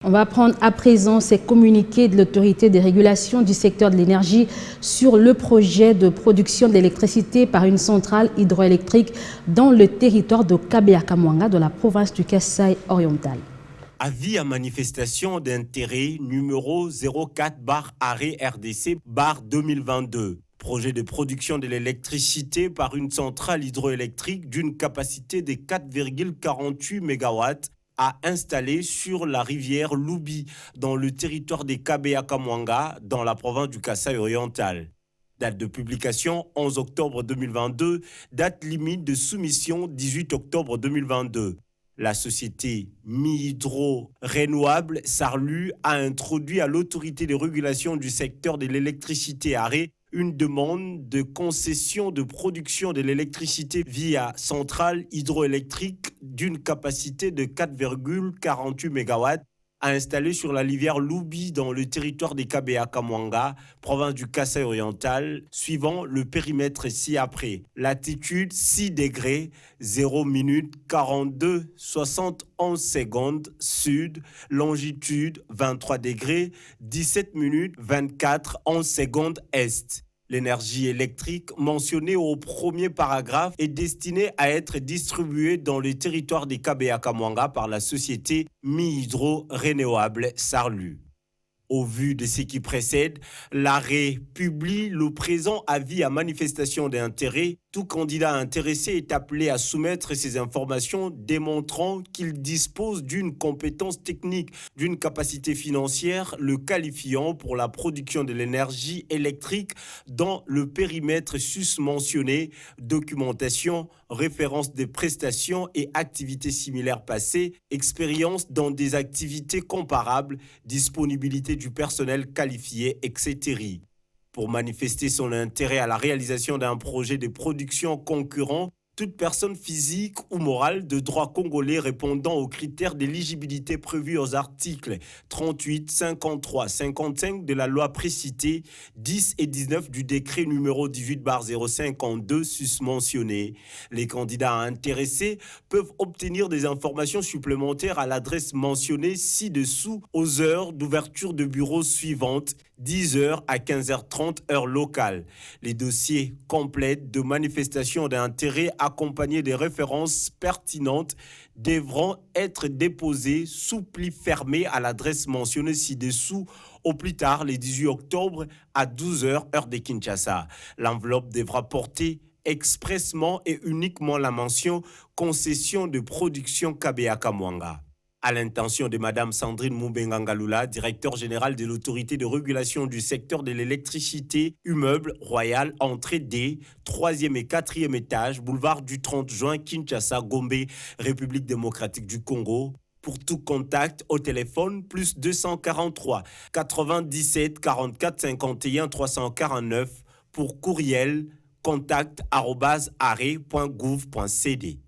On va prendre à présent ces communiqués de l'autorité de régulation du secteur de l'énergie sur le projet de production d'électricité par une centrale hydroélectrique dans le territoire de Kabea-Kamwanga, dans la province du Kasaï oriental. Avis à manifestation d'intérêt numéro 04/arrêt RDC/2022. Projet de production de l'électricité par une centrale hydroélectrique d'une capacité de 4,48 MW à installer sur la rivière Loubi dans le territoire de Kabea-Kamwanga dans la province du Kasaï oriental. Date de publication 11 octobre 2022, date limite de soumission 18 octobre 2022. La société Mi-Hydro Renouable Sarlu a introduit à l'autorité de régulation du secteur de l'électricité AREE une demande de concession de production de l'électricité via centrale hydroélectrique d'une capacité de 4,48 MW à installer sur la rivière Loubi dans le territoire des Kabea-Kamwanga, province du Kasaï oriental, suivant le périmètre ci-après. Latitude 6 degrés, 0 minutes 42, 71 secondes sud, longitude 23 degrés, 17 minutes 24, 11 secondes est. L'énergie électrique mentionnée au premier paragraphe est destinée à être distribuée dans le territoire des Kabea-Kamwanga par la société Mi-Hydro Renouable Sarlu. Au vu de ce qui précède, l'arrêt publie le présent avis à manifestation d'intérêt. Tout candidat intéressé est appelé à soumettre ces informations démontrant qu'il dispose d'une compétence technique, d'une capacité financière, le qualifiant pour la production de l'énergie électrique dans le périmètre susmentionné, documentation, référence des prestations et activités similaires passées, expérience dans des activités comparables, disponibilité du personnel qualifié, etc. Pour manifester son intérêt à la réalisation d'un projet de production concurrent, toute personne physique ou morale de droit congolais répondant aux critères d'éligibilité prévus aux articles 38, 53, 55 de la loi précitée, 10 et 19 du décret numéro 18/052 susmentionné. Les candidats intéressés peuvent obtenir des informations supplémentaires à l'adresse mentionnée ci-dessous aux heures d'ouverture de bureau suivantes, 10h à 15h30 heure locale. Les dossiers complets de manifestation d'intérêt accompagnés des références pertinentes devront être déposés sous pli fermé à l'adresse mentionnée ci-dessous au plus tard le 18 octobre à 12h heure de Kinshasa. L'enveloppe devra porter expressement et uniquement la mention concession de production Kabea-Kamwanga. À l'intention de Mme Sandrine Moubengangalula, directeur général de l'autorité de régulation du secteur de l'électricité, immeuble royal, entrée D, 3e et 4e étage, boulevard du 30 juin, Kinshasa, Gombe, République démocratique du Congo. Pour tout contact au téléphone, plus 243 97 44 51 349 pour courriel contact@arrêt.gouv.cd.